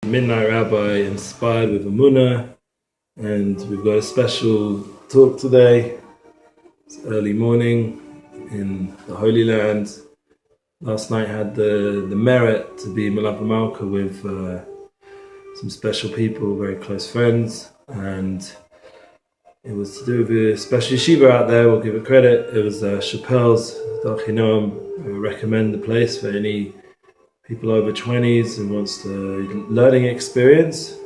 Midnight Rabbi inspired with Emunah, and we've got a special talk today. It's early morning in the Holy Land. Last night had the merit to be Malach Malka with some special people, very close friends, and it was to do with a special yeshiva out there. We'll give it credit. It was Chappelle's Dachinoam. I recommend the place for any people over 20s who wants the learning experience.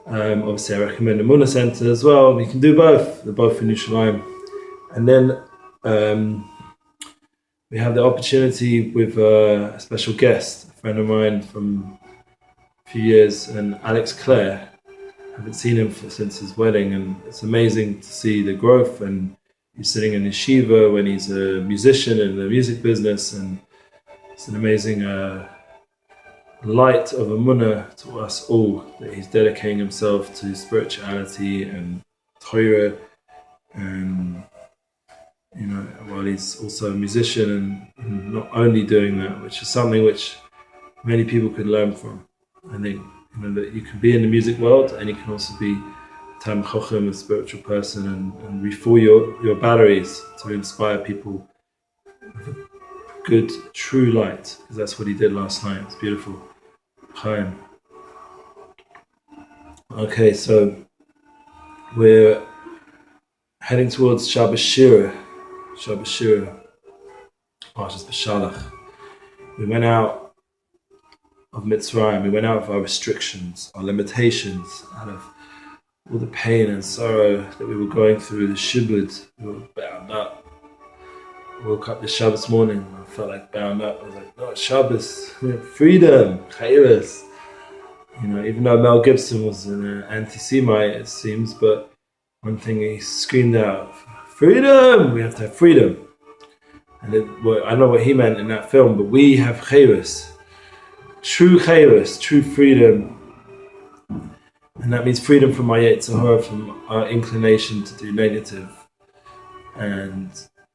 Obviously, I recommend the Emunah Center as well. You can do both. They're both in Yerushalayim. And then we have the opportunity with a special guest, a friend of mine from a few years, and Alex Clare. I haven't seen him since his wedding, and it's amazing to see the growth. And he's sitting in yeshiva when he's a musician in the music business, and it's an amazing light of Emunah to us all, that he's dedicating himself to spirituality and Torah, and while he's also a musician, and not only doing that, which is something which many people could learn from. I think that you can be in the music world, and you can also be Tam Chochem, a spiritual person, and refuel your batteries to inspire people with a good, true light, because that's what he did last night. It's beautiful. Chaim. Okay, so we're heading towards Shabbos Shirah. Shabbos Shirah. Parshas B'Shalach. We went out of Mitzrayim. We went out of our restrictions, our limitations, out of all the pain and sorrow that we were going through, the shibud. We were bound up. I woke up this Shabbos morning, I felt like bound up. I was like, no, it's Shabbos, freedom, chayros. Even though Mel Gibson was an anti-Semite, it seems, but one thing he screamed out, freedom! We have to have freedom. And I know what he meant in that film, but we have chayros, true freedom. And that means freedom from our Yetzer Hara, from our inclination to do negative. And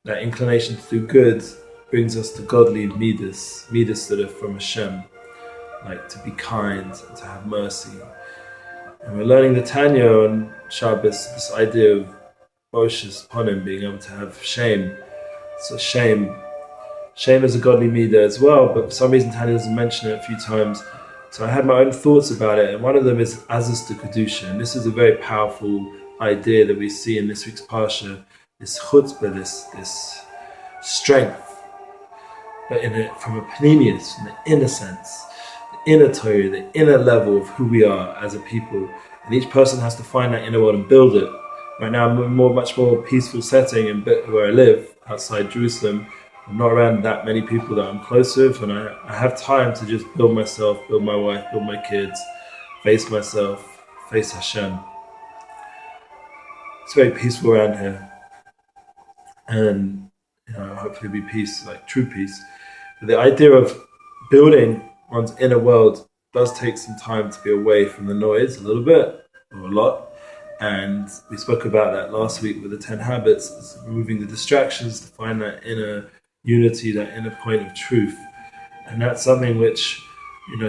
that inclination to do good brings us to godly midas that are from Hashem, like to be kind and to have mercy. And we're learning the Tanya on Shabbos, this idea of breish ponim, being able to have shame. So shame is a godly midah as well, but for some reason Tanya doesn't mention it a few times. So I had my own thoughts about it, and one of them is Azus to Kedusha, and this is a very powerful idea that we see in this week's Parsha. This chutzpah, this strength, but from a panemius, from the inner sense, the inner Torah, the inner level of who we are as a people. And each person has to find that inner world and build it. Right now I'm in a much more peaceful setting in where I live, outside Jerusalem. I'm not around that many people that I'm close with, and I have time to just build myself, build my wife, build my kids, face myself, face Hashem. It's very peaceful around here. And hopefully be peace, like true peace. But the idea of building one's inner world does take some time to be away from the noise a little bit, or a lot. And we spoke about that last week with the 10 habits, removing the distractions to find that inner unity, that inner point of truth. And that's something which,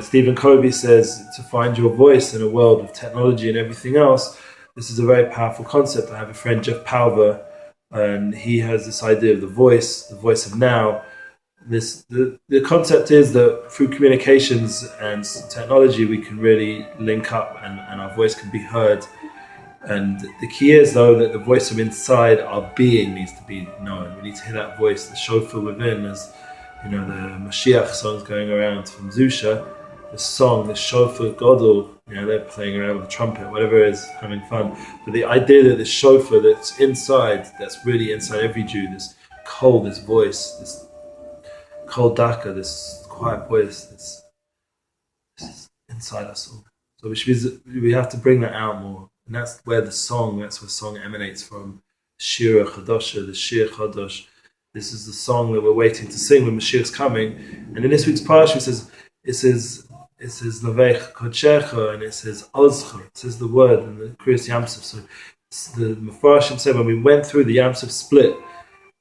Stephen Covey says, to find your voice in a world of technology and everything else. This is a very powerful concept. I have a friend, Jeff Palver, and he has this idea of the voice of now. The concept is that through communications and technology, we can really link up and our voice can be heard. And the key is, though, that the voice from inside our being needs to be known. We need to hear that voice, the shofar within, as the Mashiach songs going around from Zusha. The song, the shofar godel, they're playing around with the trumpet, whatever it is, having fun. But the idea that the shofar that's inside, that's really inside every Jew, this kol, this voice, this kol daka, this quiet voice, this is inside us all. So which means that we have to bring that out more. And that's where song emanates from. Shira Chadosha, the Shir Chadosh. This is the song that we're waiting to sing when Mashiach's coming. And in this week's parsha, it says Lavech Kodshecha, and it says Ozcha. It says the word in the Kriyas Yamsuf. So the Mefarshim said when we went through the Yamsuf split,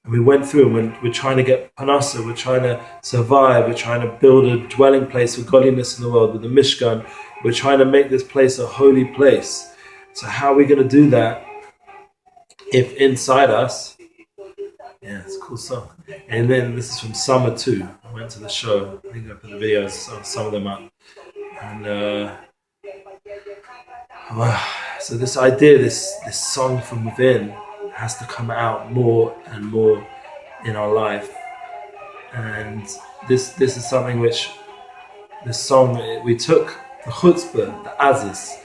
and we went through, and we're trying to get Panasa, we're trying to survive, we're trying to build a dwelling place for godliness in the world with the Mishkan. We're trying to make this place a holy place. So how are we going to do that if inside us, it's a cool song. And then this is from Summer 2. I went to the show. I think I put the videos, some of them up. And so this idea, this song from within has to come out more and more in our life. And this is something which, this song, we took the chutzpah, the azis,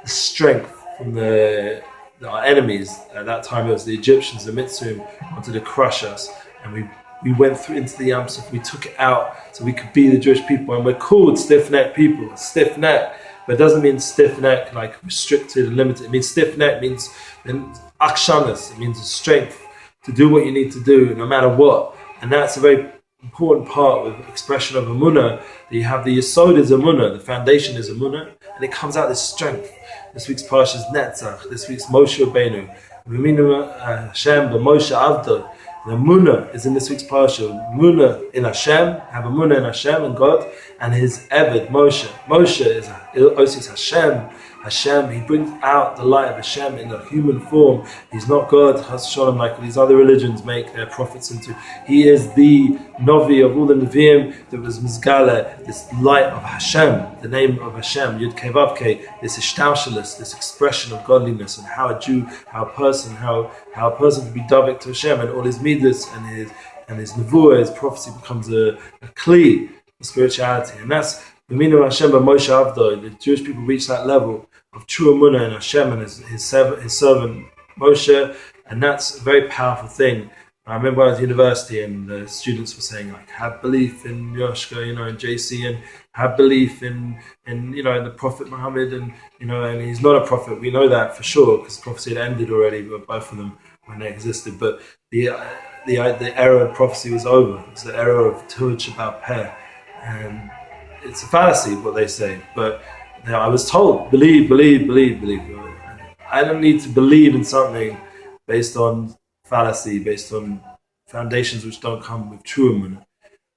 the strength from our enemies. At that time it was the Egyptians, the Mitzrayim, wanted to crush us. And we went through into the Yam Suf, we took it out so we could be the Jewish people. And we're called stiff-necked people, stiff-necked. But it doesn't mean stiff-necked, like restricted and limited. It means stiff-necked, means akshanas, it means the strength to do what you need to do no matter what. And that's a very important part with expression of Emunah, that you have the Yesod is Emunah, the foundation is Emunah, and it comes out this strength. This week's Parsha is Netzach, this week's Moshe Rabbeinu, Shem, Moshe Avdo. The Emunah is in this week's Parsha. Emunah in Hashem, have Emunah in Hashem and God, and his Eved, Moshe. Moshe is Hashem. Hashem, he brings out the light of Hashem in a human form. He's not God, Chas Shalom, like these other religions make their prophets into. He is the Novi of all the Nevi'im that was Mizgaleh, this light of Hashem, the name of Hashem, Yud Kei Vav Kei, this ishtaushalis, this expression of godliness, and how a Jew, how a person can be davik to Hashem, and all his midas and his nevuah, his prophecy becomes a kli of spirituality. And that's Emunah Hashem by Moshe Avdoi. The Jewish people reach that level of true Emunah in Hashem and his servant Moshe, and that's a very powerful thing. I remember when I was at university and the students were saying, like, have belief in Yoshka, in JC, and have belief in the Prophet Muhammad, and he's not a prophet. We know that for sure because prophecy had ended already, but both of them when they existed. But the era of prophecy was over. It was the era of Tuhud Shabbat Peh, and it's a fallacy what they say, but I was told, believe. I don't need to believe in something based on fallacy, based on foundations which don't come with true Emunah.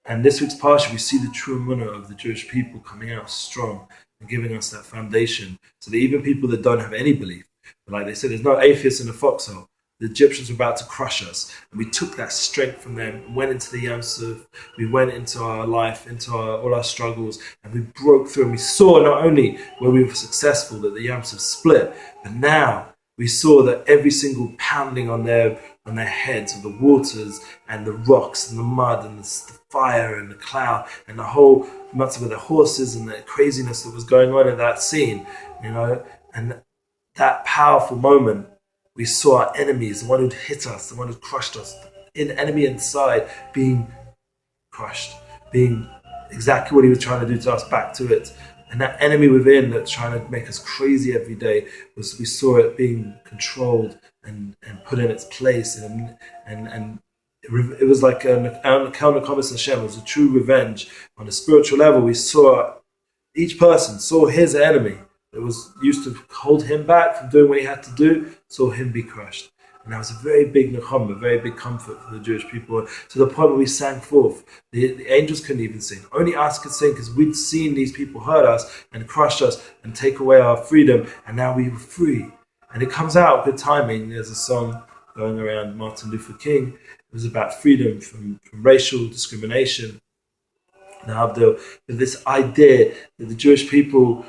And this week's Parsha, we see the true Emunah of the Jewish people coming out strong and giving us that foundation, so that even people that don't have any belief, like they said, there's no atheists in the foxhole. The Egyptians were about to crush us, and we took that strength from them and went into the Yam Suf. We went into our life, into all our struggles, and we broke through. And we saw not only where we were successful that the Yam Suf split, but now we saw that every single pounding on their heads of the waters and the rocks and the mud and the fire and the cloud and the whole matter with the horses and the craziness that was going on in that scene, and that powerful moment. We saw our enemies, the one who'd hit us, the one who'd crushed us, the enemy inside being crushed, being exactly what he was trying to do to us, back to it. And that enemy within that's trying to make us crazy every day, we saw it being controlled and put in its place. And it was like a counter-commerce Hashem. It was a true revenge. On a spiritual level, we saw, each person saw his enemy that was used to hold him back from doing what he had to do, saw him be crushed. And that was a very big nechama, a very big comfort for the Jewish people, to the point where we sang forth. The angels couldn't even sing. Only us could sing because we'd seen these people hurt us and crush us and take away our freedom, and now we were free. And it comes out, good timing. There's a song going around, Martin Luther King. It was about freedom from racial discrimination. Now, this idea that the Jewish people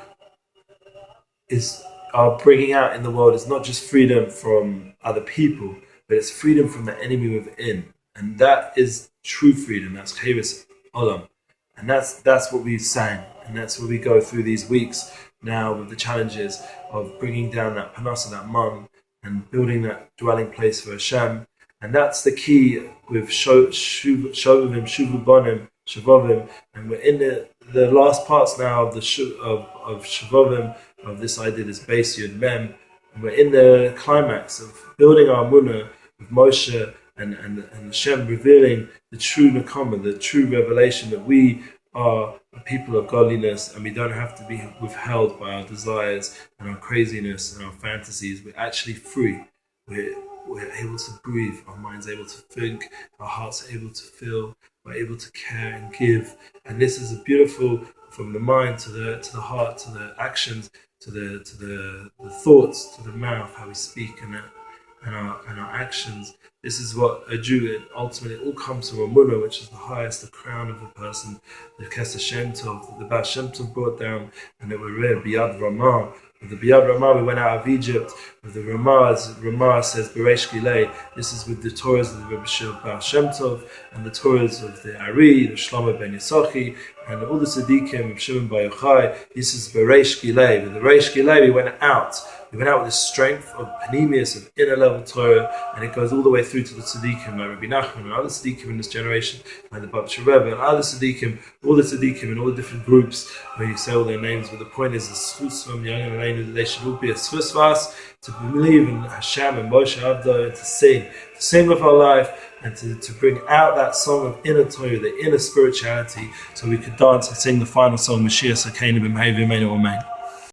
are bringing out in the world is not just freedom from other people, but it's freedom from the enemy within, and that is true freedom. That's Cheres Olam, and that's what we sang, and that's what we go through these weeks now with the challenges of bringing down that panasa, that man, and building that dwelling place for Hashem. And that's the key with Shovavim, Shuvubonim, Shavovim, and we're in the last parts now of of Shavovim, of this idea, this base Yud Mem, and we're in the climax of building our Emunah with Moshe and Hashem revealing the true Nakama, the true revelation that we are a people of godliness, and we don't have to be withheld by our desires and our craziness and our fantasies. We're actually free. We're able to breathe, our mind's able to think, our heart's able to feel, we're able to care and give. And this is a beautiful from the mind to the heart, to the actions, to the thoughts, to the mouth, how we speak and our actions. This is what a Jew, ultimately all comes from Emunah, which is the highest, the crown of a person, the Kesser Shem Tov, that the Baal Shem Tov brought down, and that we read Biyad Ramah. With the Biyad Ramah, we went out of Egypt. With the Ramah says breish Gileh. This is with the Torahs of the Rabbi Shimon Bar Yochai and the Torahs of the Rav Shlomo Ben Yitzchaki and all the tzaddikim, Rav Shimon Bar Yochai. This is breish Gileh. With the breish Gileh, we went out. We went out with the strength of panemius, of inner level Torah, and it goes all the way through to the tzaddikim, like Rabbi Nachman and other tzaddikim in this generation, like the Baal and other tzaddikim, all the tzaddikim in all the different groups where you say all their names. But the point is, the schus from young and lane, that they should all be a schus vas, to believe in Hashem and Moshe Avdo, and to sing with our life, and to bring out that song of inner Torah, the inner spirituality, so we could dance and sing the final song, Mashiach Sakeinu B'Mehei V'Meinu Amen.